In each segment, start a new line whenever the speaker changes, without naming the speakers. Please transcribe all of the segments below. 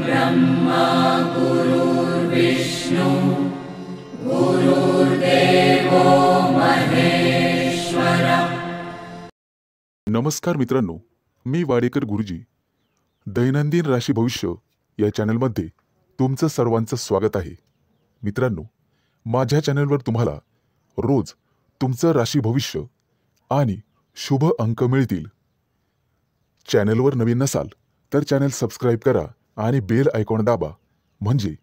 ब्रह्मा गुरुर्विष्णु गुरुर्देवो महेश्वर।
नमस्कार मित्रांनो, मी वाडेकर गुरुजी दैनंदिन राशी भविष्य या चॅनलमध्ये तुमचं सर्वांचं स्वागत आहे। मित्रांनो, माझ्या चॅनलवर तुम्हाला रोज तुमचं राशी भविष्य आणि शुभ अंक मिळतील। चॅनलवर नवीन नसाल तर चॅनल सबस्क्राइब करा आणि बेल आयकॉन दाबा, म्हणजे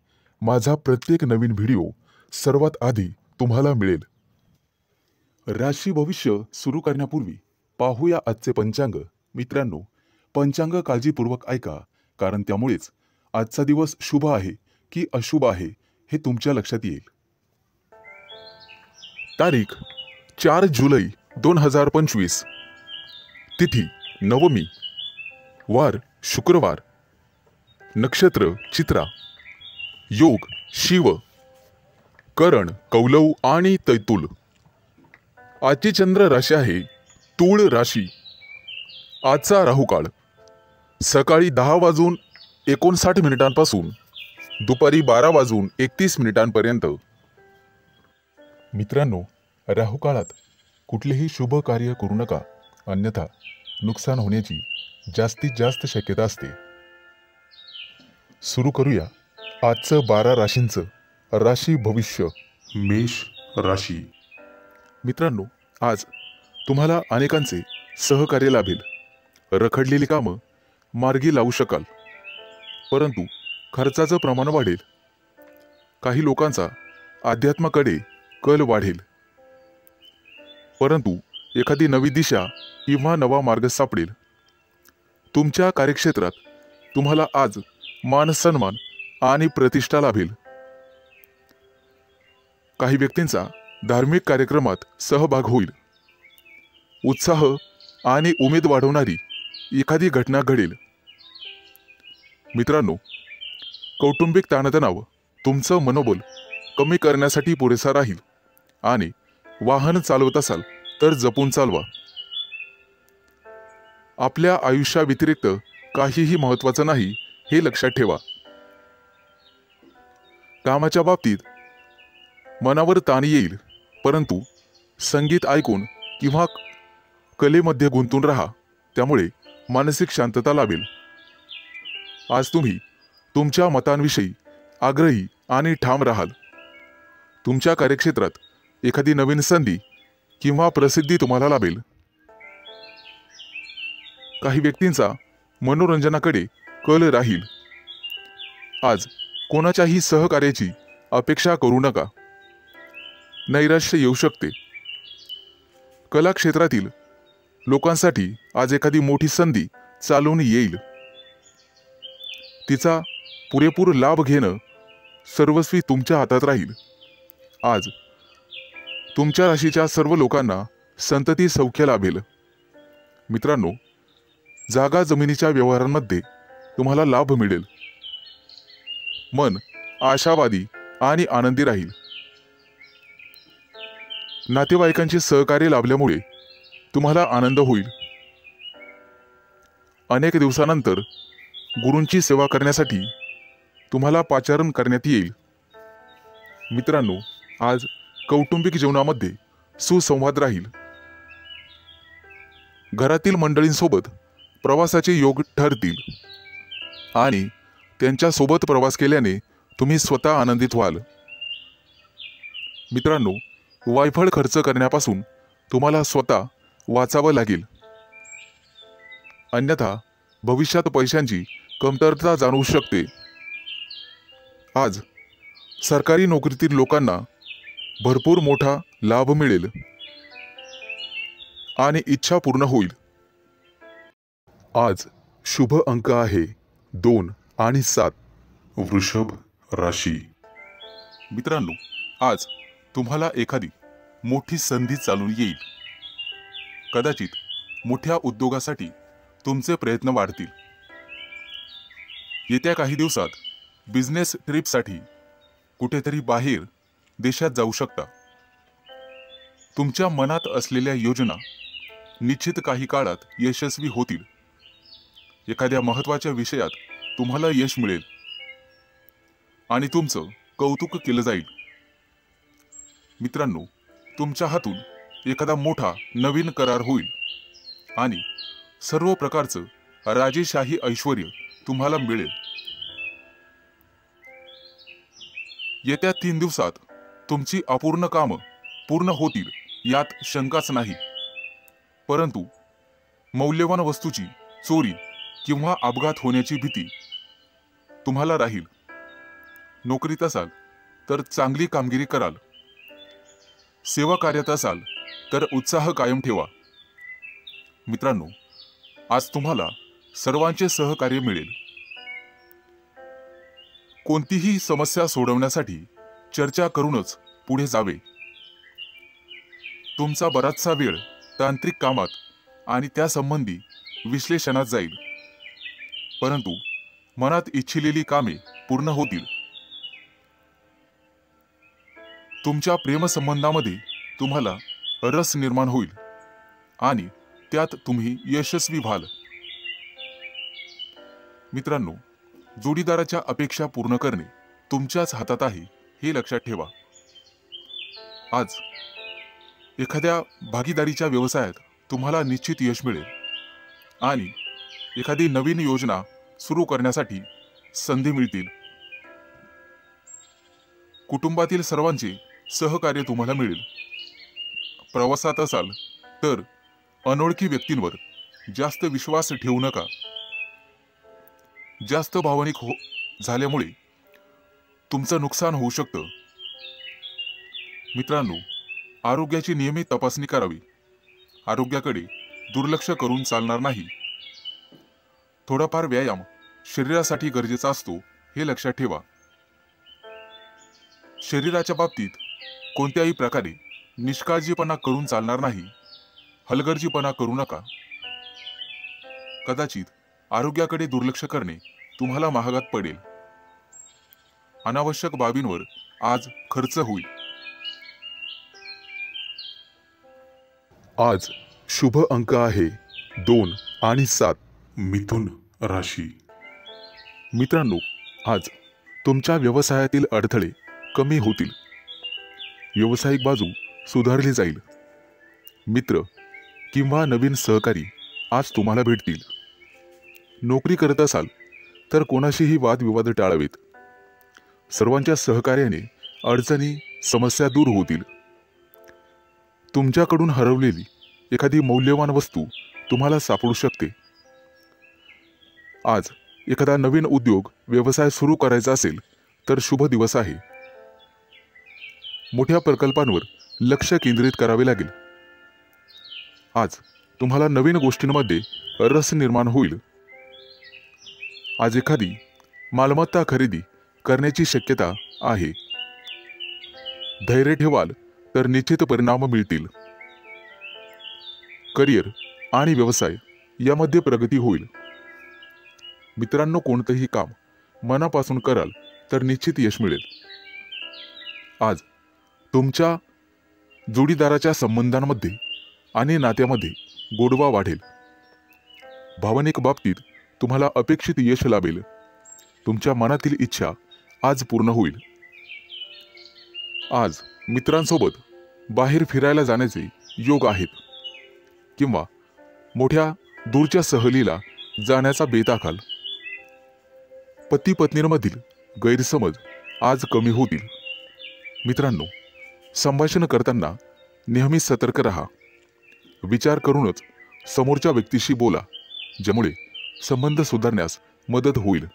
माझा प्रत्येक नवीन व्हिडिओ सर्वात आधी तुम्हाला मिळेल। राशी भविष्य सुरू करण्यापूर्वी पाहूया आजचे पंचांग। मित्रांनो, पंचांग काळजीपूर्वक ऐका, कारण त्यामुळेच आजचा दिवस शुभ आहे की अशुभ आहे हे तुमच्या लक्षात येईल। तारीख 4 जुलै 2025, तिथी नवमी, वार शुक्रवार, नक्षत्र चित्रा, योग शिव, करण कौलव आणि तैतुल। आजची चंद्र राशी आहे तूळ राशी। आजचा राहुकाळ सकाळी 10:59 पासून दुपारी 12:31 पर्यंत। मित्रांनो, राहुकाळात कुठलेही शुभ कार्य करू नका, अन्यथा नुकसान होण्याची जास्तीत जास्त शक्यता असते। सुरू करूया आजचं 12 राशींचं राशी भविष्य। मेष राशी। मित्रांनो, आज तुम्हाला अनेकांचे सहकार्य लाभेल। रखडलेली कामं मार्गी लावू शकाल, परंतु खर्चाचं प्रमाण वाढेल। काही लोकांचा अध्यात्माकडे कल वाढेल, परंतु एखादी नवी दिशा किंवा नवा मार्ग सापडेल। तुमच्या कार्यक्षेत्रात तुम्हाला आज मान सन्मान आणि प्रतिष्ठा लाभेल। काही व्यक्तींचा धार्मिक कार्यक्रमात सहभाग होईल। उत्साह आणि उमेद वाढवणारी एखादी घटना घडेल। मित्रांनो, कौटुंबिक ताणतणाव तुमचं मनोबल कमी करण्यासाठी पुरेसा राहील आणि वाहन चालवत असाल तर जपून चालवा। आपल्या आयुष्याव्यतिरिक्त काहीही महत्त्वाचं नाही हे लक्षात ठेवा। कामाच्या बाबतीत मनावर ताण येईल, परंतु संगीत ऐकून किंवा कलेमध्ये गुंतून राहा, त्यामुळे मानसिक शांतता लाभेल। आज तुम्ही तुमच्या मतांविषयी आग्रही आणि ठाम राहाल। तुमच्या कार्यक्षेत्रात एखादी नवीन संधी किंवा प्रसिद्धी तुम्हाला लाभेल। काही व्यक्तींचा मनोरंजनाकडे कल राहील। आज कोणाच्याही सहकार्याची अपेक्षा करू नका, नैराश्य येऊ शकते। कला क्षेत्रातील लोकांसाठी आज एखादी मोठी संधी चालून येईल। तिचा पुरेपूर लाभ घेणं सर्वस्वी तुमच्या हातात राहील। आज तुमच्या राशीच्या सर्व लोकांना संतती सौख्य लाभेल। मित्रांनो, जागा जमिनीच्या व्यवहारांमध्ये तुम्हाला लाभ मिळेल। मन आशावादी आणि आनंदी राहील। नातेवाईकांचे सहकार्य लाभल्यामुळे तुम्हाला आनंद होईल। अनेक दिवसानंतर गुरूंची सेवा करण्यासाठी तुम्हाला पाचारण करण्यात येईल। मित्रांनो, आज कौटुंबिक जीवनामध्ये सुसंवाद राहील। घरातील मंडळींसोबत प्रवासाचे योग ठरतील आणि त्यांच्या सोबत प्रवास केल्याने तुम्ही स्वतः आनंदित व्हाल। मित्रांनो, वायफळ खर्च करण्यापासून तुम्हाला स्वतः वाचावं लागेल, अन्यथा भविष्यात पैशांची कमतरता जाणवू शकते। आज सरकारी नोकरीतील लोकांना भरपूर मोठा लाभ मिळेल आणि इच्छा पूर्ण होईल। आज शुभ अंक आहे 2 आणि 7। वृषभ राशी। मित्रांनो, आज तुम्हाला एखादी मोठी संधी चालून येईल। कदाचित मोठ्या उद्योगासाठी तुमचे प्रयत्न वाढतील। येत्या काही दिवसात बिझनेस ट्रिपसाठी कुठेतरी बाहेर देशात जाऊ शकता। तुमच्या मनात असलेल्या योजना निश्चित काही काळात यशस्वी होतील। एखाद्या महत्त्वाच्या विषयात तुम्हाला यश मिळेल आणि तुमचं कौतुक केलं जाईल. मित्रांनो, तुमच्या हातून एखादा मोठा नवीन करार होईल आणि सर्व प्रकारचं राजेशाही ऐश्वर्य तुम्हाला मिळेल. येत्या 3 दिवसात तुमची अपूर्ण कामं पूर्ण होतील यात शंकाच नाही. परंतु मौल्यवान वस्तूची चोरी किंवा अपघात होण्याची भीती तुम्हाला राहील. नोकरीत असाल तर चांगली कामगिरी कराल. सेवा कार्यात असाल तर उत्साह कायम ठेवा. मित्रांनो, आज तुम्हाला सर्वांचे सहकार्य मिळेल. कोणतीही समस्या सोडवण्यासाठी चर्चा करूनच पुढे जावे. तुमचा बराचसा वेळ तांत्रिक कामात आणि त्यासंबंधी विश्लेषणात जाईल. परंतु मनात इच्छिलेली कामे पूर्ण होतील. तुमच्या प्रेमसंबंधामध्ये तुम्हाला रस निर्माण होईल आणि त्यात तुम्ही यशस्वी व्हाल. मित्रांनो, जोडीदाराच्या अपेक्षा पूर्ण करणे तुमच्याच हातात आहे हे लक्षात ठेवा. आज एखाद्या भागीदारीच्या व्यवसायात तुम्हाला निश्चित यश मिळेल आणि एखादी नवीन योजना सुरू करण्यासाठी संधी मिळतील. कुटुंबातील सर्वांचे सहकार्य तुम्हाला मिळेल. प्रवासात असाल तर अनोळखी व्यक्तींवर जास्त विश्वास ठेवू नका. जास्त भावनिक झाल्यामुळे तुमचं नुकसान होऊ शकतं. मित्रांनो, आरोग्याची नियमित तपासणी करावी. आरोग्याकडे दुर्लक्ष करून चालणार नाही. थोडाफार व्यायाम शरीरासाठी गरजेचा असतो हे लक्षात ठेवा. शरीराच्या बाबतीत कोणत्याही प्रकारे निष्काळजीपणा करून चालणार नाही. हलगर्जीपणा करू नका. कदाचित आरोग्याकडे दुर्लक्ष करणे तुम्हाला महागात पडेल. अनावश्यक बाबींवर आज खर्च होईल. आज शुभ अंक आहे 2 आणि 7. मिथुन राशी. मित्रांनो, आज तुमच्या व्यवसायातील अडथळे कमी होतील. व्यावसायिक बाजू सुधारली जाईल. मित्र किंवा नवीन सहकारी आज तुम्हाला भेटतील. नोकरी करत असाल तर कोणाशीही वादविवाद टाळावेत. सर्वांच्या सहकार्याने अडचणी समस्या दूर होतील. तुमच्याकडून हरवलेली एखादी मौल्यवान वस्तू तुम्हाला सापडू शकते. आज एखादा नवीन उद्योग व्यवसाय सुरू करायचा असेल तर शुभ दिवस आहे. मोठ्या प्रकल्पांवर लक्ष केंद्रित करावे लागेल. आज तुम्हाला नवीन गोष्टींमध्ये रस निर्माण होईल. आज एखादी मालमत्ता खरेदी करण्याची शक्यता आहे. धैर्य ठेवाल तर निश्चित परिणाम मिळतील. करिअर आणि व्यवसाय यामध्ये प्रगती होईल. मित्रांनो, कोणतेही काम मनापासून कराल तर निश्चित यश मिळेल. आज तुमच्या जोडीदाराच्या संबंधांमध्ये आणि नात्यामध्ये गोडवा वाढेल. भावनिक बाबतीत तुम्हाला अपेक्षित यश लाभेल. तुमच्या मनातील इच्छा आज पूर्ण होईल. आज मित्रांसोबत बाहेर फिरायला जाण्याचे योग आहेत किंवा मोठ्या दूरच्या सहलीला जाण्याचा बेत आखाल. पती पत्नींमधील गैरसमज आज कमी होतील. मित्रांनो, संभाषण करताना नेहमी सतर्क राहा. विचार करूनच समोरच्या व्यक्तीशी बोला, ज्यामुळे संबंध सुधारण्यास मदत होईल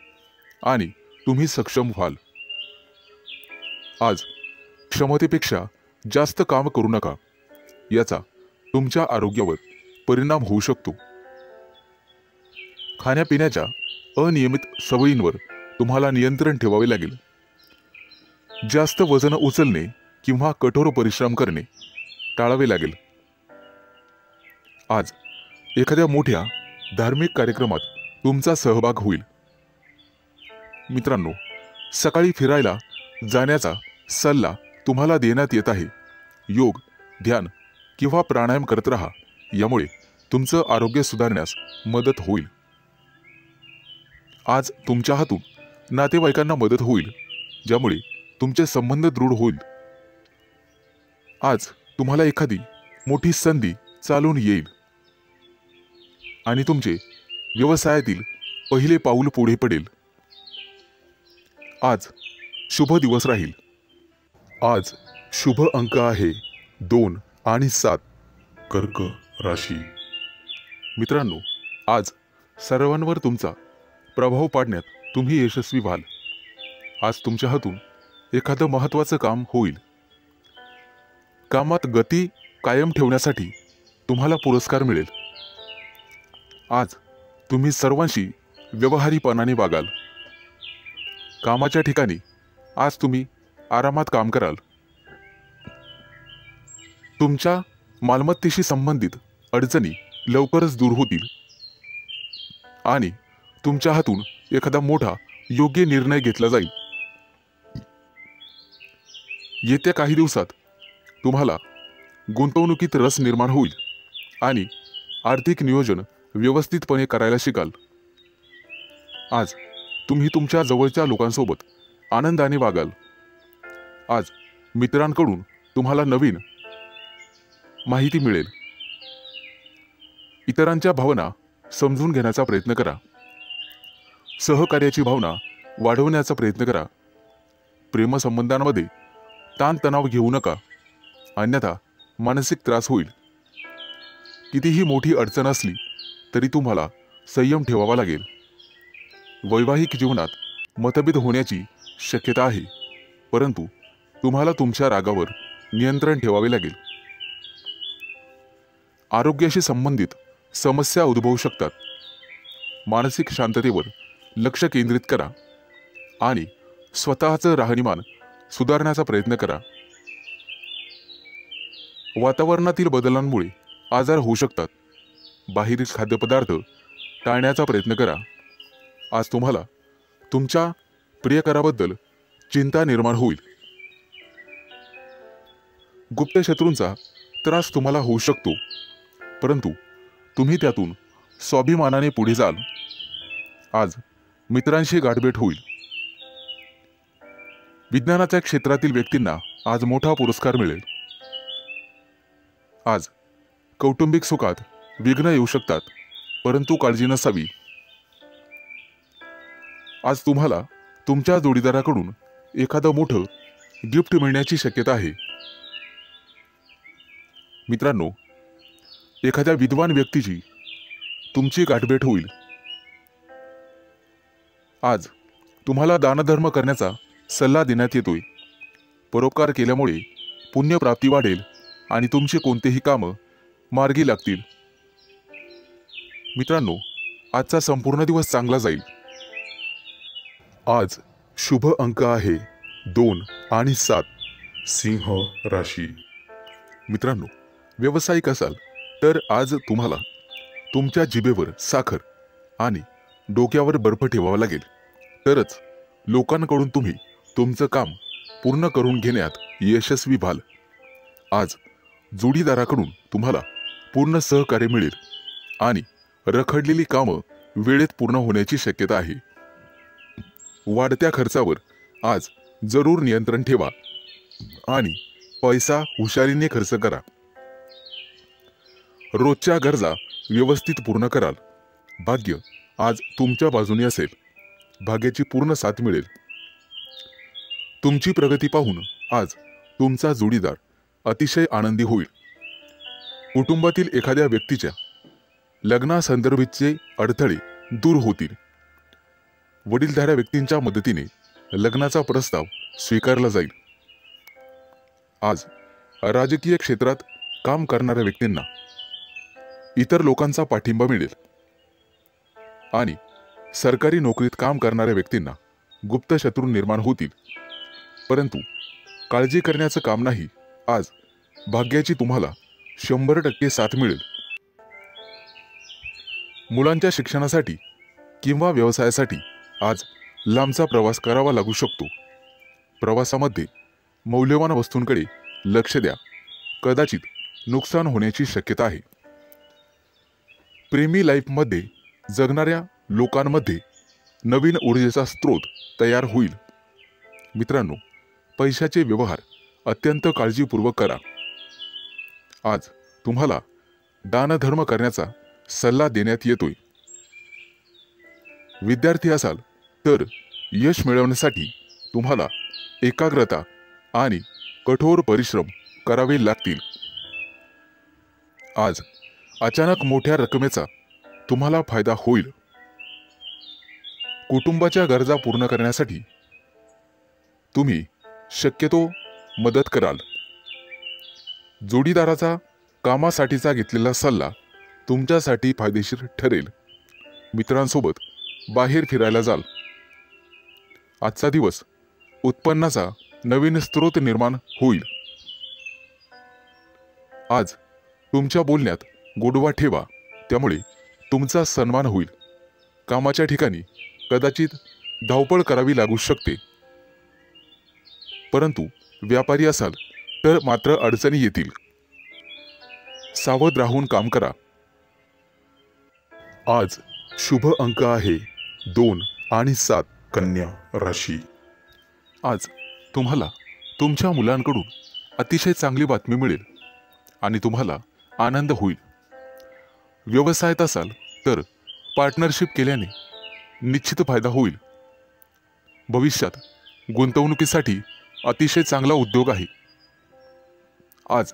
आणि तुम्ही सक्षम व्हाल. आज क्षमतेपेक्षा जास्त काम करू नका. याचा तुमच्या आरोग्यावर परिणाम होऊ शकतो. खाण्यापिण्याच्या अनियमित सवयींवर तुम्हाला नियंत्रण ठेवावे लागेल. जास्त वजन उचलणे किंवा कठोर परिश्रम करणे टाळावे लागेल. आज एखाद्या मोठ्या धार्मिक कार्यक्रमात तुमचा सहभाग होईल. मित्रांनो, सकाळी फिरायला जाण्याचा सल्ला तुम्हाला देण्यात येत आहे. योग, ध्यान किंवा प्राणायाम करत राहा. यामुळे तुमचं आरोग्य सुधारण्यास मदत होईल. आज तुमच्या हातून नातेवाईकांना मदत होईल. ज्यामुळे तुमचे संबंध दृढ होईल. आज तुम्हाला एखादी मोठी संधी चालून येईल आणि तुमचे व्यवसायातील पहिले पाऊल पुढे पडेल. आज शुभ दिवस राहील. आज शुभ अंक आहे 2 आणि 7. कर्क राशी. मित्रांनो, आज सर्वांवर तुमचा प्रभाव पाडण्यात तुम्ही यशस्वी व्हाल. आज तुमच्या हातून एखादं महत्त्वाचं काम होईल. कामात गती कायम ठेवण्यासाठी तुम्हाला पुरस्कार मिळेल. आज तुम्ही सर्वांशी व्यवहारीपणाने वागाल. कामाच्या ठिकाणी आज तुम्ही आरामात काम कराल. तुमच्या मालमत्तेशी संबंधित अडचणी लवकरच दूर होतील आणि तुमच्या हातून एखादा मोठा योग्य निर्णय घेतला जाईल. येत्या काही दिवसात तुम्हाला गुंतवणुकीत रस निर्माण होईल आणि आर्थिक नियोजन व्यवस्थितपणे करायला शिकाल. आज तुम्ही तुमच्या जवळच्या लोकांसोबत आनंदाने वागाल. आज मित्रांकडून तुम्हाला नवीन माहिती मिळेल. इतरांच्या भावना समजून घेण्याचा प्रयत्न करा. सहकार्याची भावना वाढवण्याचा प्रयत्न करा. प्रेमसंबंधांमध्ये ताणतणाव घेऊ नका, अन्यथा मानसिक त्रास होईल. कितीही मोठी अडचण असली तरी तुम्हाला संयम ठेवावा लागेल. वैवाहिक जीवनात मतभेद होण्याची शक्यता आहे, परंतु तुम्हाला तुमच्या रागावर नियंत्रण ठेवावे लागेल. आरोग्याशी संबंधित समस्या उद्भवू शकतात. मानसिक शांततेवर लक्ष केंद्रित करा आणि स्वतःचं राहणीमान सुधारण्याचा प्रयत्न करा. वातावरणातील बदलांमुळे आजार होऊ शकतात. बाहेरील खाद्यपदार्थ टाळण्याचा प्रयत्न करा. आज तुम्हाला तुमच्या प्रियकराबद्दल चिंता निर्माण होईल. गुप्त शत्रूंचा त्रास तुम्हाला होऊ शकतो, परंतु तुम्ही त्यातून स्वाभिमानाने पुढे जाल. आज मित्रांशी गाठभेट होईल. विज्ञानाच्या क्षेत्रातील व्यक्तींना आज मोठा पुरस्कार मिळेल. आज कौटुंबिक सुखात विघ्न येऊ शकतात, परंतु काळजी नसावी. आज तुम्हाला तुमच्या जोडीदाराकडून एखादं मोठं गिफ्ट मिळण्याची शक्यता आहे. मित्रांनो, एखाद्या विद्वान व्यक्तीची तुमची गाठभेट होईल. आज तुम्हाला दानधर्म करण्याचा सल्ला देण्यात येतोय. परोपकार केल्यामुळे पुण्यप्राप्ती वाढेल आणि तुमचे कोणतेही कामं मार्गी लागतील. मित्रांनो, आजचा संपूर्ण दिवस चांगला जाईल. आज शुभ अंक आहे 2 आणि 7. सिंह राशी. मित्रांनो, व्यावसायिक असाल तर आज तुम्हाला तुमच्या जिभेवर साखर आणि डोक्यावर बर्फ ठेवावा लागेल, तरच लोकांकडून तुम्ही तुमचं काम पूर्ण करून घेण्यात यशस्वी व्हाल. आज जोडीदाराकडून तुम्हाला पूर्ण सहकार्य मिळेल आणि रखडलेली कामं वेळेत पूर्ण होण्याची शक्यता आहे. वाढत्या खर्चावर आज जरूर नियंत्रण ठेवा आणि पैसा हुशारीने खर्च करा. रोजच्या गरजा व्यवस्थित पूर्ण कराल. भाग्य आज तुमच्या बाजूने असेल. भाग्याची पूर्ण साथ मिळेल. तुमची प्रगती पाहून आज तुमचा जोडीदार अतिशय आनंदी होईल. कुटुंबातील एखाद्या व्यक्तीच्या लग्नासंदर्भाचे अडथळे दूर होतील. वडीलधाऱ्या व्यक्तींच्या मदतीने लग्नाचा प्रस्ताव स्वीकारला जाईल. आज राजकीय क्षेत्रात काम करणाऱ्या व्यक्तींना इतर लोकांचा पाठिंबा मिळेल आणि सरकारी नोकरीत काम करणाऱ्या व्यक्तींना गुप्त शत्रू निर्माण होतील, परंतु काळजी करण्याचं काम नाही. आज भाग्याची तुम्हाला 100% साथ मिळेल. मुलांच्या शिक्षणासाठी किंवा व्यवसायासाठी आज लांबचा प्रवास करावा लागू शकतो. प्रवासामध्ये मौल्यवान वस्तूंकडे लक्ष द्या. कदाचित नुकसान होण्याची शक्यता आहे. प्रेमी लाईफमध्ये जगणाऱ्या लोकांमध्ये नवीन ऊर्जेचा स्रोत तयार होईल. मित्रांनो, पैशाचे व्यवहार अत्यंत काळजीपूर्वक करा. आज तुम्हाला दानधर्म करण्याचा सल्ला देण्यात येतोय. विद्यार्थी असाल तर यश मिळवण्यासाठी तुम्हाला एकाग्रता आणि कठोर परिश्रम करावे लागतील. आज अचानक मोठ्या रकमेचा तुम्हाला फायदा होईल. कुटुंबाच्या गरजा पूर्ण करण्यासाठी तुम्ही शक्यतो मदत कराल. जोडीदाराचा कामासाठीचा घेतलेला सल्ला तुमच्यासाठी फायदेशीर ठरेल. मित्रांसोबत बाहेर फिरायला जाल. आजचा दिवस उत्पन्नाचा नवीन स्रोत निर्माण होईल. आज तुमच्या बोलण्यात गोडवा ठेवा, त्यामुळे तुमचा सन्मान होईल. कामाच्या ठिकाणी कदाचित धावपळ करावी लागू शकते, परंतु व्यापारी असाल तर मात्र अडचणी येतील. सावध राहून काम करा. आज शुभ अंक आहे 2 आणि 7. कन्या राशी. आज तुम्हाला तुमच्या मुलांकडून अतिशय चांगली बातमी मिळेल आणि तुम्हाला आनंद होईल. व्यवसायात असाल तर पार्टनरशिप केल्याने निश्चित फायदा होईल. भविष्यात गुंतवणुकीसाठी अतिशय चांगला उद्योग आहे. आज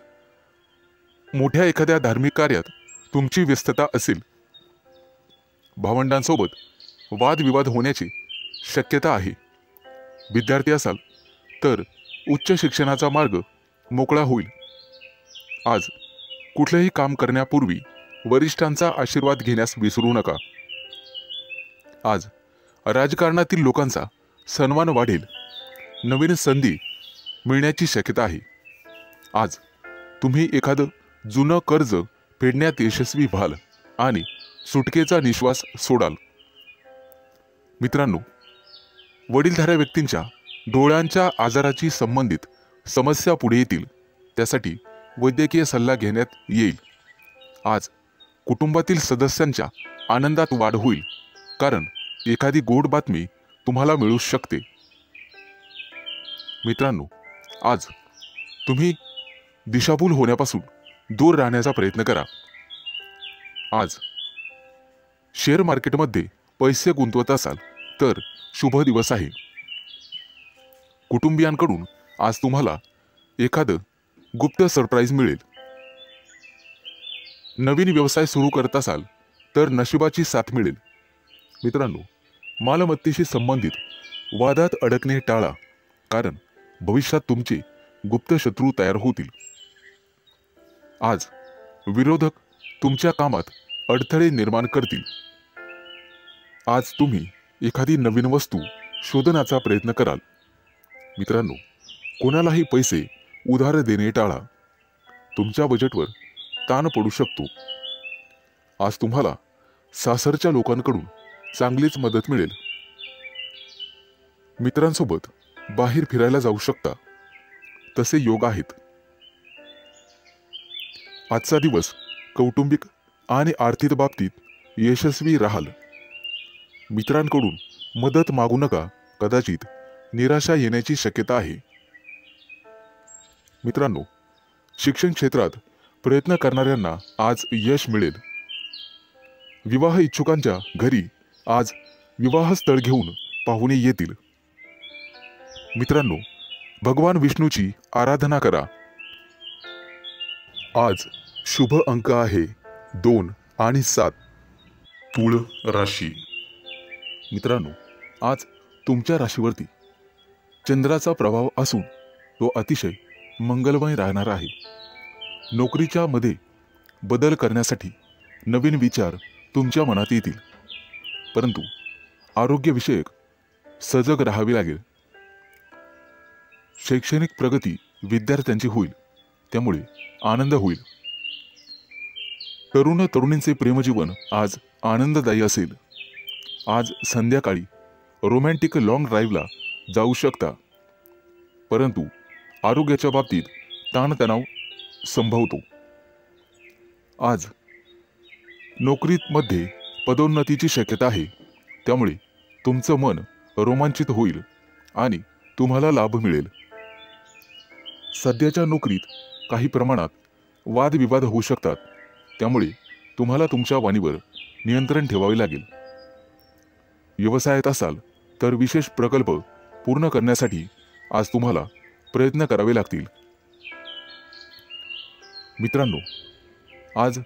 मोठ्या एखाद्या धार्मिक कार्यात तुमची व्यस्तता असेल. भावंडांसोबत वादविवाद होण्याची शक्यता आहे. विद्यार्थी असाल तर उच्च शिक्षणाचा मार्ग मोकळा होईल. आज कुठलेही काम करण्यापूर्वी वरिष्ठांचा आशीर्वाद घेण्यास विसरू नका. आज राजकारणातील लोकांचा सन्मान वाढेल. नवीन संधी मिळण्याची शक्यता आहे. आज तुम्ही एखादं जुनं कर्ज फेडण्यात यशस्वी व्हाल आणि सुटकेचा निश्वास सोडाल. मित्रांनो, वडीलधाऱ्या व्यक्तींच्या डोळ्यांच्या आजाराची संबंधित समस्या पुढे येतील. त्यासाठी वैद्यकीय सल्ला घेण्यात येईल. आज कुटुंबातील सदस्यांच्या आनंदात वाढ होईल, कारण एखादी गोड बातमी तुम्हाला मिळू शकते. मित्रांनो, आज तुम्ही दिशाभूल होण्यापासून दूर राहण्याचा प्रयत्न करा. आज शेअर मार्केटमध्ये पैसे गुंतवत असाल तर शुभ दिवस आहे. कुटुंबियांकडून आज तुम्हाला एखादं गुप्त सरप्राईज मिळेल. नवीन व्यवसाय सुरू करत असाल तर नशिबाची साथ मिळेल. मित्रांनो, मालमत्तेशी संबंधित वादात अडकणे टाळा, कारण भविष्यात तुमचे गुप्त शत्रू तयार होतील. आज विरोधक तुमच्या कामात अडथळे निर्माण करतील. आज तुम्ही एखादी नवीन वस्तू शोधण्याचा प्रयत्न कराल. मित्रांनो, कोणालाही पैसे उधार देणे टाळा. तुमच्या बजेटवर ताण पडू शकतो. आज तुम्हाला सासरच्या लोकांकडून चांगलीच मदत मिळेल. मित्रांसोबत बाहेर फिरायला जाऊ शकता, तसे योग आहेत. आजचा दिवस कौटुंबिक आणि आर्थिक बाबतीत यशस्वी राहाल. मित्रांकडून मदत मागू नका, कदाचित निराशा येण्याची शक्यता आहे. मित्रांनो, शिक्षण क्षेत्रात प्रयत्न करणाऱ्यांना आज यश मिळेल. विवाह इच्छुकांच्या घरी आज विवाहस्थळ घेऊन पाहुणे येतील. मित्रांनो, भगवान विष्णूची आराधना करा. आज शुभ अंक आहे 2 आणि 7. तुळ राशी. मित्रांनो, आज तुमच्या राशीवरती चंद्राचा प्रभाव असून तो अतिशय मंगलमय राहणार आहे. नोकरीच्या मध्ये बदल करण्यासाठी नवीन विचार तुमच्या मनात येतील, परंतु आरोग्यविषयक सजग राहावे लागेल. शैक्षणिक प्रगती विद्यार्थ्यांची होईल, त्यामुळे आनंद होईल. तरुण तरुणींचे प्रेमजीवन आज आनंददायी असेल. आज संध्याकाळी रोमॅन्टिक लॉंग ड्राईव्हला जाऊ शकता, परंतु आरोग्याच्या बाबतीत ताणतणाव संभवतो. आज नोकरीमध्ये पदोन्नतीची शक्यता आहे, त्यामुळे तुमचं मन रोमांचित होईल आणि तुम्हाला लाभ मिळेल. सध्याच्या नोकरीत काही प्रमाणात वादविवाद होऊ शकतात, त्यामुळे तुम्हाला तुमच्या वाणीवर नियंत्रण ठेवावे लागेल. व्यवसायात असाल तर विशेष प्रकल्प पूर्ण करण्यासाठी आज तुम्हाला प्रयत्न करावे लागतील. मित्रांनो, आज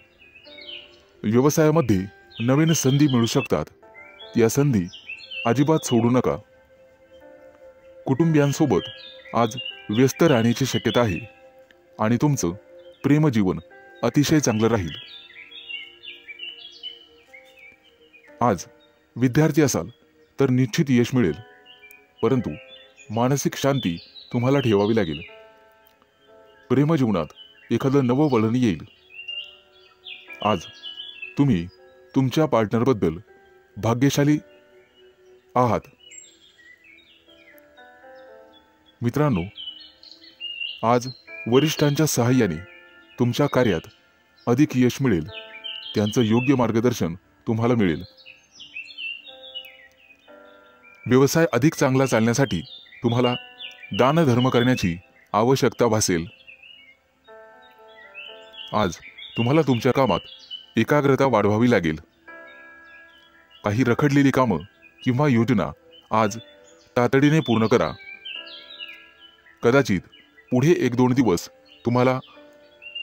व्यवसायामध्ये नवीन संधी मिळू शकतात. या संधी अजिबात सोडू नका. कुटुंबियांसोबत आज व्यस्त राहण्याची शक्यता आहे आणि तुमचं प्रेमजीवन अतिशय चांगलं राहील. आज विद्यार्थी असाल तर निश्चित यश मिळेल, परंतु मानसिक शांती तुम्हाला ठेवावी लागेल. प्रेमजीवनात एखादं नवं वळण येईल. आज तुम्ही तुमच्या पार्टनरबद्दल भाग्यशाली आहात. मित्रांनो, आज वरिष्ठांच्या सहाय्याने तुमच्या कार्यात अधिक यश मिळेल. त्यांचं योग्य मार्गदर्शन तुम्हाला मिळेल. व्यवसाय अधिक चांगला चालण्यासाठी तुम्हाला दानधर्म करण्याची आवश्यकता भासेल. आज तुम्हाला तुमच्या कामात एकाग्रता वाढवावी लागेल. काही रखडलेली कामं किंवा योजना आज तातडीने पूर्ण करा. कदाचित पुढे 1-2 दिवस तुम्हाला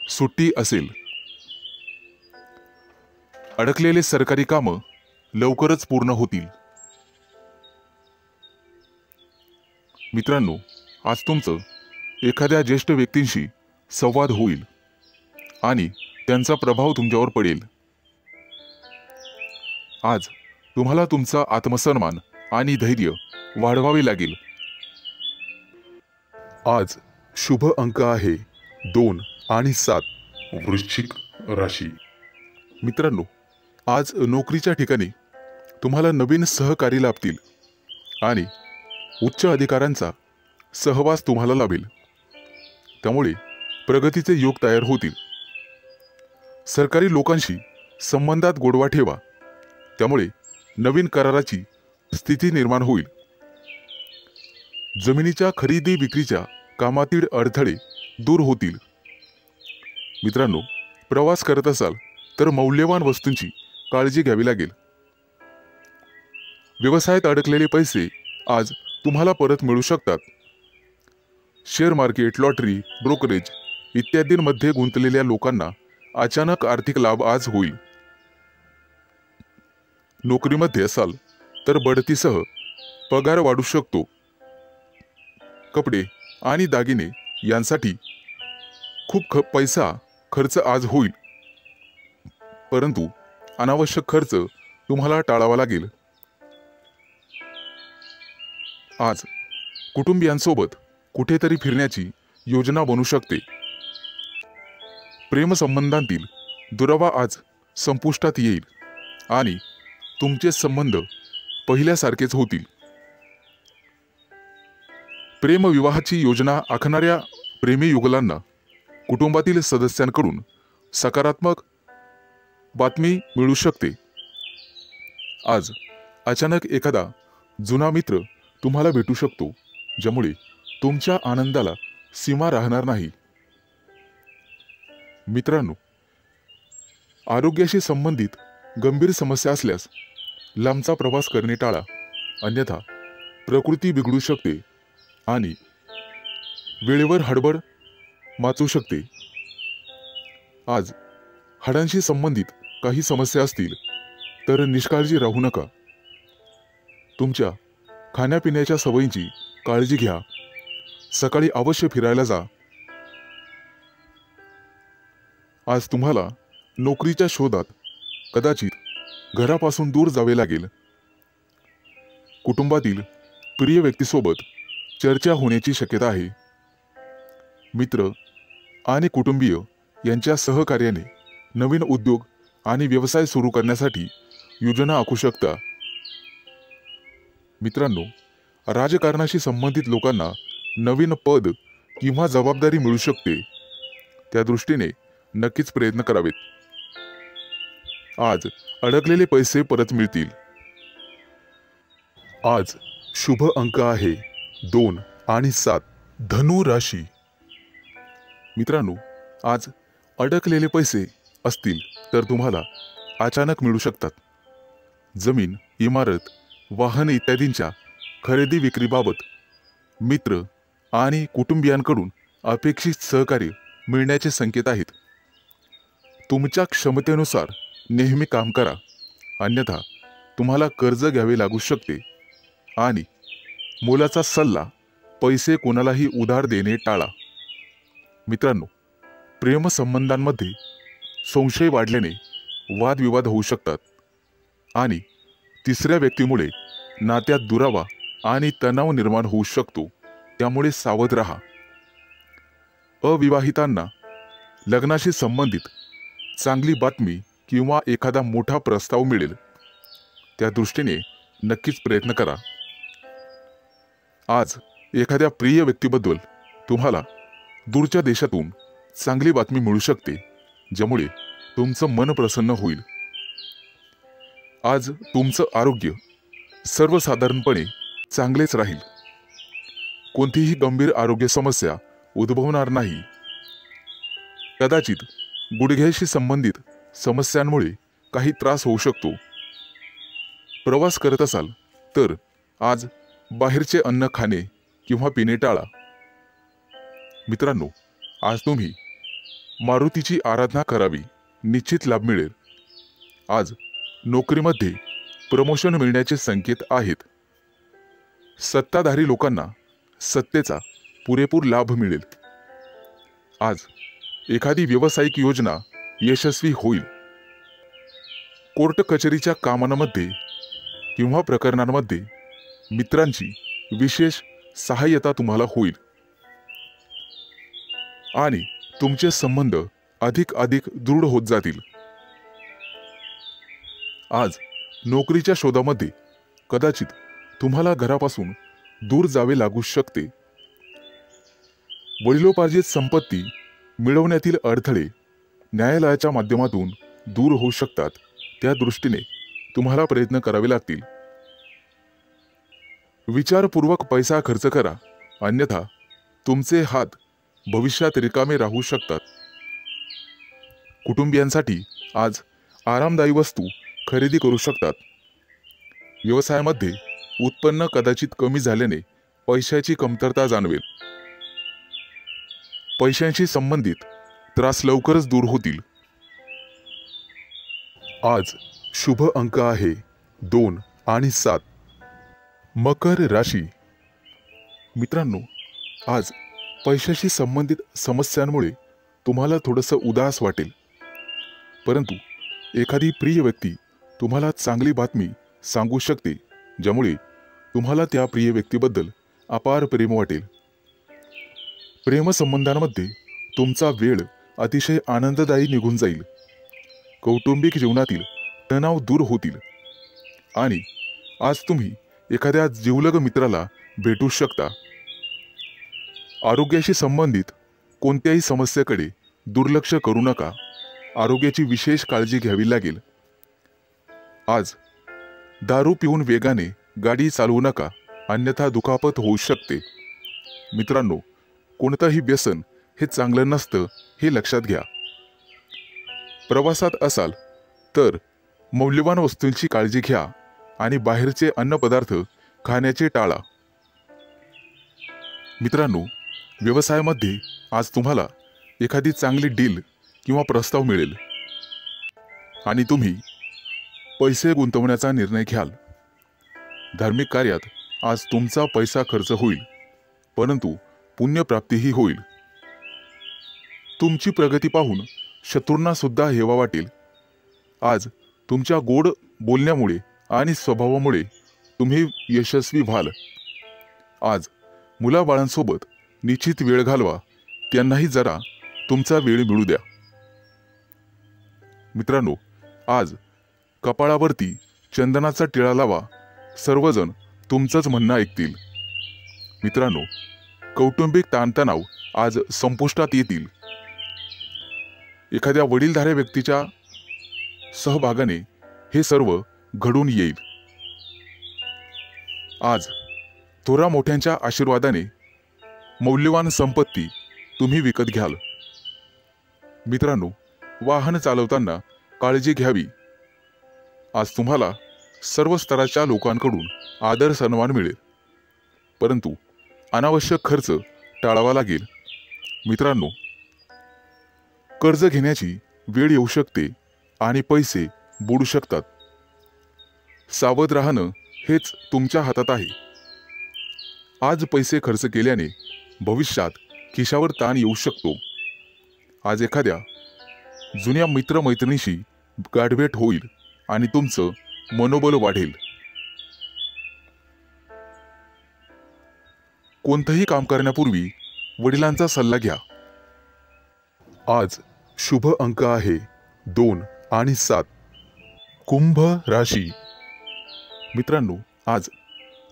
सुट्टी असेल. अडकलेले सरकारी कामं लवकरच पूर्ण होतील. मित्रांनो, आज तुमचं एखाद्या ज्येष्ठ व्यक्तींशी संवाद होईल आणि त्यांचा प्रभाव तुमच्यावर पडेल. आज तुम्हाला तुमचा आत्मसन्मान आणि धैर्य वाढवावे लागेल. आज शुभ अंक आहे 2 आणि 7. वृश्चिक राशी. मित्रांनो, आज नोकरीच्या ठिकाणी तुम्हाला नवीन सहकारी लाभतील आणि उच्च अधिकाऱ्यांचा सहवास तुम्हाला लाभेल. त्यामुळे प्रगतीचे योग तयार होतील. सरकारी लोकांशी संबंधात गोडवा ठेवा, त्यामुळे नवीन कराराची स्थिती निर्माण होईल. जमिनीच्या खरेदी विक्रीच्या कामातील अडथळे दूर होतील. मित्रांनो, प्रवास करत असाल तर मौल्यवान वस्तूंची काळजी घ्यावी लागेल. व्यवसायात अडकलेले पैसे आज तुम्हाला परत मिळू शकतात. शेअर मार्केट, लॉटरी, ब्रोकरेज इत्यादींमध्ये गुंतलेल्या लोकांना अचानक आर्थिक लाभ आज होईल. नोकरीमध्ये असाल तर बढतीसह पगार वाढू शकतो. कपडे आणि दागिने यांसाठी खूप पैसा खर्च आज होईल, परंतु अनावश्यक खर्च तुम्हाला टाळावा लागेल. आज कुटुंबियांसोबत कुठेतरी फिरण्याची योजना बनू शकते. प्रेमसंबंधांतील दुरावा आज संपुष्टात येईल आणि तुमचे संबंध पहिल्यासारखेच होतील. प्रेमविवाहाची योजना आखणाऱ्या प्रेमी युगलांना कुटुंबातील सदस्यांकडून सकारात्मक बातमी मिळू शकते. आज अचानक एखादा जुना मित्र तुम्हाला भेटू शकतो, ज्यामुळे तुमच्या आनंदाला सीमा राहणार नाही. मित्रांनो, आरोग्याशी संबंधित गंभीर समस्या असल्यास लांबचा प्रवास करणे टाळा, अन्यथा प्रकृती बिघडू शकते आणि वेळेवर हडबड माचू शकते. आज हाडांशी संबंधित काही समस्या असतील तर निष्काळजी राहू नका. तुमच्या खाण्यापिण्याच्या सवयींची काळजी घ्या. सकाळी अवश्य फिरायला जा. आज तुम्हाला नोकरीच्या शोधात कदाचित घरापासून दूर जावे लागेल. कुटुंबातील प्रिय व्यक्तीसोबत चर्चा होण्याची शक्यता आहे. मित्र आणि कुटुंबीय यांच्या सहकार्याने नवीन उद्योग आणि व्यवसाय सुरू करण्यासाठी योजना आखू शकता. मित्रांनो, राजकारणाशी संबंधित लोकांना नवीन पद किंवा जबाबदारी मिळू शकते. त्या दृष्टीने नक्कीच प्रयत्न करावेत. आज अडकलेले पैसे परत मिळतील. आज शुभ अंक आहे 2 आणि 7 धनु राशी. मित्रांनो, आज अडकलेले पैसे असतील तर तुम्हाला अचानक मिळू शकतात. जमीन, इमारत, वाहन इत्यादींच्या खरेदी विक्रीबाबत मित्र आणि कुटुंबियांकडून अपेक्षित सहकार्य मिळण्याचे संकेत आहेत. तुमच्या क्षमतेनुसार नेहमी काम करा, अन्यथा तुम्हाला कर्ज घ्यावे लागू शकते. आणि मोलाचा सल्ला, पैसे कोणालाही उधार देणे टाळा. मित्रांनो, प्रेमसंबंधांमध्ये संशय वाढल्याने वादविवाद होऊ शकतात आणि तिसऱ्या व्यक्तीमुळे नात्यात दुरावा आणि तणाव निर्माण होऊ शकतो. त्यामुळे सावध राहा. अविवाहितांना लग्नाशी संबंधित चांगली बातमी किंवा एखादा मोठा प्रस्ताव मिळेल. त्या दृष्टीने नक्कीच प्रयत्न करा. आज एखाद्या प्रिय व्यक्तीबद्दल तुम्हाला दूरच्या देशातून चांगली बातमी मिळू शकते, ज्यामुळे तुमचं मन प्रसन्न होईल. आज तुमचं आरोग्य सर्वसाधारणपणे चांगलेच राहील. कोणतीही गंभीर आरोग्य समस्या उद्भवणार नाही. कदाचित गुडघ्याशी संबंधित समस्यांमुळे काही त्रास होऊ शकतो. प्रवास करत असाल तर आज बाहेरचे अन्न खाणे किंवा पिणे टाळा. मित्रांनो, आज तुम्ही मारुतीची आराधना करावी, निश्चित लाभ मिळेल. आज नोकरीमध्ये प्रमोशन मिळण्याचे संकेत आहेत. सत्ताधारी लोकांना सत्तेचा पुरेपूर लाभ मिळेल. आज एखादी व्यावसायिक योजना यशस्वी होईल. कोर्ट कचेरीच्या कामांमध्ये किंवा प्रकरणांमध्ये मित्रांची विशेष सहाय्यता तुम्हाला होईल आणि तुमचे संबंध अधिक दृढ होत जातील. आज नोकरीच्या शोधामध्ये कदाचित तुम्हाला घरापासून दूर जावे लागू शकते. वडिलोपार्जित संपत्ती मिळवण्यातील अडथळे न्यायालयाच्या माध्यमातून दूर होऊ शकतात. त्या दृष्टीने तुम्हाला प्रयत्न करावे लागतील. विचारपूर्वक पैसा खर्च करा, अन्यथा तुमचे हात भविष्यात रिकामे राहू शकतात. कुटुंबियांसाठी आज आरामदायी वस्तू खरेदी करू शकतात. व्यवसायामध्ये उत्पन्न कदाचित कमी झाल्याने पैशाची कमतरता जाणवेल. पैशांशी संबंधित त्रास लवकरच दूर होतील. आज शुभ अंक आहे 2 आणि 7. मकर राशी. मित्रांनो, आज पैशाशी संबंधित समस्यांमुळे तुम्हाला थोडंसं उदास वाटेल, परंतु एखादी प्रिय व्यक्ती तुम्हाला चांगली बातमी सांगू शकते, ज्यामुळे तुम्हाला त्या प्रिय व्यक्तीबद्दल अपार प्रेम वाटेल. प्रेमसंबंधांमध्ये तुमचा वेळ अतिशय आनंददायी निघून जाईल. कौटुंबिक जीवनातील तणाव दूर होतील आणि आज तुम्ही एखाद्या जिवलग मित्राला भेटू शकता. आरोग्याशी संबंधित कोणत्याही समस्येकडे दुर्लक्ष करू नका. आरोग्याची विशेष काळजी घ्यावी लागेल. आज दारू पिऊन वेगाने गाडी चालवू नका, अन्यथा दुखापत होऊ शकते. मित्रांनो, कोणतंही व्यसन हे चांगलं नसतं, हे लक्षात घ्या. प्रवासात असाल तर मौल्यवान वस्तूंची काळजी घ्या आणि बाहेरचे अन्नपदार्थ खाण्याचे टाळा. मित्रांनो, व्यवसायामध्ये आज तुम्हाला एखादी चांगली डील किंवा प्रस्ताव मिळेल आणि तुम्ही पैसे गुंतवण्याचा निर्णय घ्याल. धार्मिक कार्यात आज तुमचा पैसा खर्च होईल, परंतु पुण्यप्राप्तीही होईल. तुमची प्रगती पाहून शत्रूंना सुद्धा हेवा वाटेल. आज तुमच्या गोड बोलण्यामुळे आणि स्वभावामुळे तुम्ही यशस्वी व्हाल. आज मुलाबाळांसोबत निश्चित वेळ घालवा, त्यांनाही जरा तुमचा वेळ मिळू द्या. मित्रांनो, आज कपाळावरती चंदनाचा टिळा लावा, सर्वजण तुमचंच म्हणणं ऐकतील. मित्रांनो, कौटुंबिक ताणतणाव आज संपुष्टात येतील. एखाद्या वडीलधाऱ्या व्यक्तीच्या सहभागाने हे सर्व घडून येईल. आज थोरा मोठ्यांच्या आशीर्वादाने मौल्यवान संपत्ती तुम्ही विकत घ्याल. मित्रांनो, वाहन चालवताना काळजी घ्यावी. आज तुम्हाला सर्व स्तराच्या लोकांकडून आदर सन्मान मिळेल, परंतु अनावश्यक खर्च टाळावा लागेल. मित्रांनो, कर्ज घेण्याची वेळ येऊ शकते आणि पैसे बुडू शकतात. सावध राहणं हेच तुमच्या हातात आहे. आज पैसे खर्च केल्याने भविष्यात खिशावर ताण येऊ शकतो. आज एखाद्या जुन्या मित्रमैत्रिणीशी गाठभेट होईल आणि तुमचं मनोबल वाढेल. कोणतंही काम करण्यापूर्वी वडिलांचा सल्ला घ्या. आज शुभ अंक आहे 2 आणि 7. कुंभ राशी. मित्रांनो, आज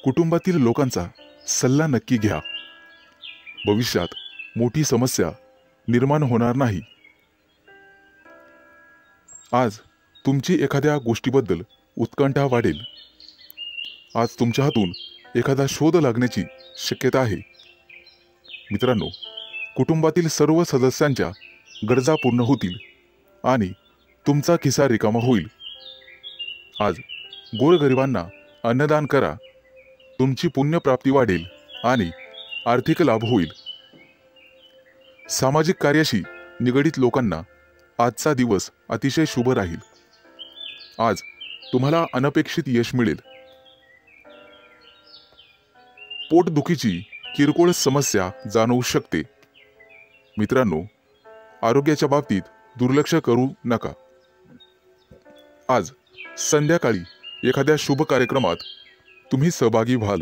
कुटुंबातील लोकांचा सल्ला नक्की घ्या. भविष्यात मोठी समस्या निर्माण होणार नाही. आज तुमची एखाद्या गोष्टीबद्दल उत्कंठा वाढेल. आज तुमच्या हातून एखादा शोध लागण्याची शक्यता आहे. मित्रांनो, कुटुंबातील सर्व सदस्यांच्या गरजा पूर्ण होतील आणि तुमचा खिसा रिकामा होईल. आज गोरगरिबांना अन्नदान करा. तुमची पुण्यप्राप्ती वाढेल आणि आर्थिक लाभ होईल. सामाजिक कार्याशी निगडित लोकांना आजचा दिवस अतिशय शुभ राहील. आज तुम्हाला अनपेक्षित यश मिळेल. पोटदुखीची किरकोळ समस्या जाणवू शकते. मित्रांनो, आरोग्याच्या बाबतीत दुर्लक्ष करू नका. आज संध्याकाळी एखाद्या शुभ कार्यक्रमात तुम्ही सहभागी व्हाल.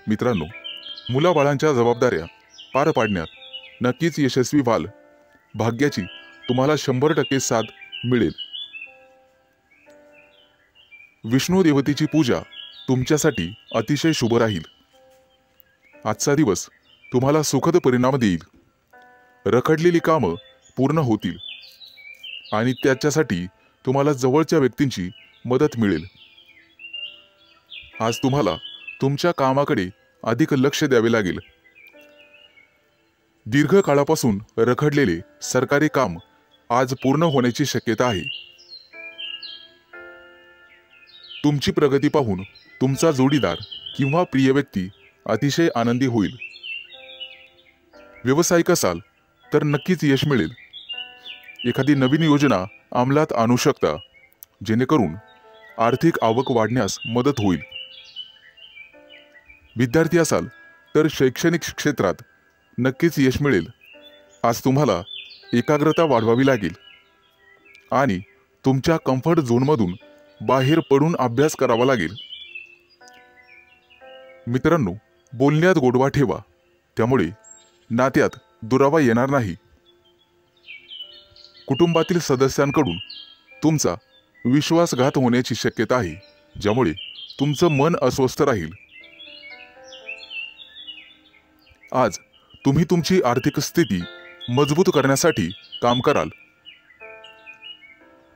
मित्रांनो, मुलाबाळांच्या जबाबदाऱ्या पार पाडण्यात नक्कीच यशस्वी व्हाल. भाग्याची तुम्हाला 100% साथ मिळेल. विष्णू देवतेची पूजा तुमच्यासाठी अतिशय शुभ राहील. आजचा दिवस तुम्हाला सुखद परिणाम देईल. रखडलेली कामं पूर्ण होतील आणि त्याच्यासाठी तुम्हाला जवळच्या व्यक्तींची मदत मिळेल. आज तुम्हाला तुमच्या कामाकडे अधिक लक्ष द्यावे लागेल. दीर्घकाळापासून रखडलेले सरकारी काम आज पूर्ण होण्याची शक्यता आहे. तुमची प्रगती पाहून तुमचा जोडीदार किंवा प्रिय व्यक्ती अतिशय आनंदी होईल. व्यावसायिक असाल तर नक्कीच यश मिळेल. एखादी नवीन योजना अंमलात आणू शकता, जेणेकरून आर्थिक आवक वाढण्यास मदत होईल. विद्यार्थी असाल तर शैक्षणिक क्षेत्रात नक्कीच यश मिळेल. आज तुम्हाला एकाग्रता वाढवावी लागेल आणि तुमच्या कम्फर्ट झोनमधून बाहेर पडून अभ्यास करावा लागेल. मित्रांनो, बोलण्यात गोडवा ठेवा, त्यामुळे नात्यात दुरावा येणार नाही. कुटुंबातील सदस्यांकडून तुमचा विश्वासघात होण्याची शक्यता आहे, ज्यामुळे तुमचं मन अस्वस्थ राहील. आज तुम्ही तुमची आर्थिक स्थिती मजबूत करण्यासाठी काम कराल.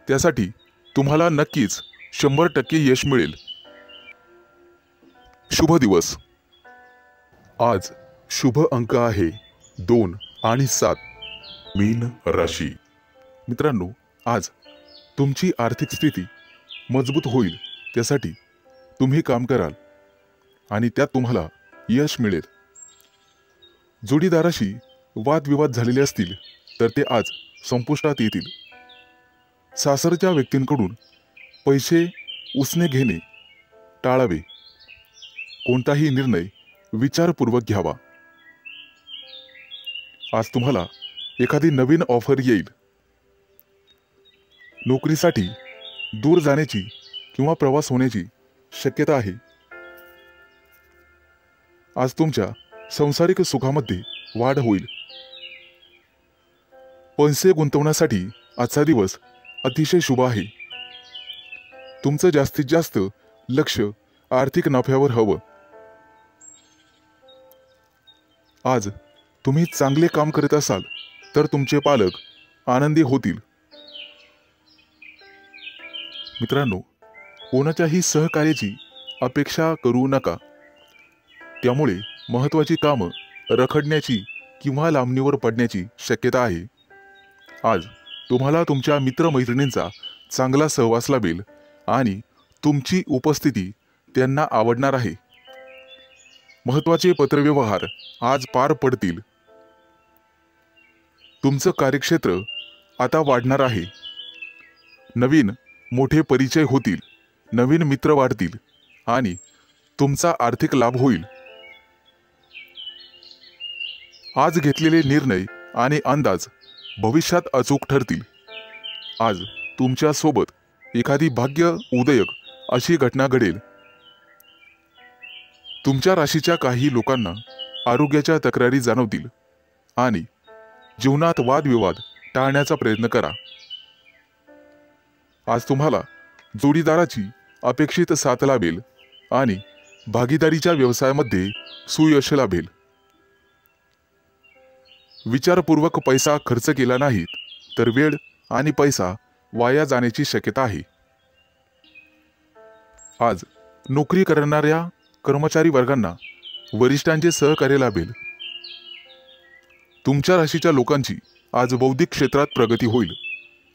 त्यासाठी तुम्हाला नक्कीच 100% यश मिळेल. शुभ दिवस. आज शुभ अंक आहे 2 आणि 7. मीन राशी. मित्रांनो, आज तुमची आर्थिक स्थिती मजबूत होईल. त्यासाठी तुम्ही काम कराल आणि त्यात तुम्हाला यश मिळेल. जोडीदाराशी वादविवाद झालेले असतील तर ते आज संपुष्टात येतील. सासरच्या व्यक्तींकडून पैसे उसने घेणे टाळावे. कोणताही निर्णय विचारपूर्वक घ्यावा. आज तुम्हाला एखादी नवीन ऑफर येईल. नोकरीसाठी दूर जाण्याची किंवा प्रवास होण्याची शक्यता आहे. आज तुमच्या सांसारिक सुखामध्ये वाढ होईल. पैसे गुंतवण्यासाठी आजचा दिवस अतिशय शुभ आहे. तुमचं जास्तीत जास्त लक्ष आर्थिक नफ्यावर हवं. आज तुम्ही चांगले काम करत असाल तर तुमचे पालक आनंदी होतील. मित्रांनो, कोणाच्याही सहकार्याची अपेक्षा करू नका. त्यामुळे महत्त्वाची कामं रखडण्याची किंवा लांबणीवर पडण्याची शक्यता आहे। आज तुम्हाला तुमच्या मित्रमैत्रिणींचा चांगला सहवास लाभेल आणि तुमची उपस्थिती त्यांना आवडणार आहे। महत्त्वाचे पत्रव्यवहार आज पार पडतील। तुमचं कार्यक्षेत्र आता वाढणार आहे। नवीन मोठे परिचय होतील, नवीन मित्र वाढतील आणि तुमचा आर्थिक लाभ होईल। आज घेतलेले निर्णय आणि अंदाज भविष्यात अचूक ठरतील। आज तुमच्या सोबत एखादी भाग्य उदयक अशी घटना घडेल। तुमच्या राशीच्या काही लोकांना आरोग्याच्या तक्रारी जाणवतील आणि जीवनात वादविवाद टाळण्याचा प्रयत्न करा। आज तुम्हाला जोडीदाराची अपेक्षित साथ लाभेल आणि भागीदारीच्या व्यवसायामध्ये सुयश लाभेल। विचारपूर्वक पैसा खर्च केला नाही तर वेळ आणि पैसा वाया जाण्याची शक्यता आहे। आज नोकरी करणाऱ्या कर्मचारी वर्गांना वरिष्ठांचे सहकार्य लाभेल। तुमच्या राशीच्या लोकांची आज बौद्धिक क्षेत्रात प्रगती होईल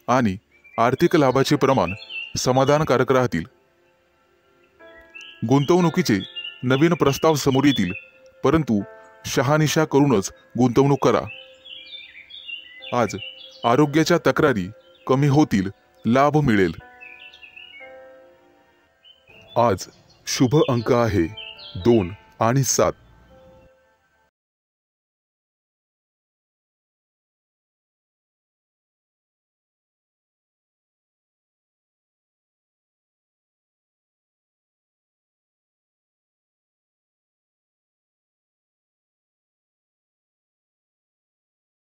आणि आर्थिक लाभाचे प्रमाण समाधानकारक राहतील। गुंतवणुकीचे नवीन प्रस्ताव समोर येतील, परंतु शहानिशा करूनच गुंतवणूक करा। आज आरोग्याच्या तक्रारी कमी होतील, लाभ मिळेल। आज शुभ अंक आहे 2 आणि 7।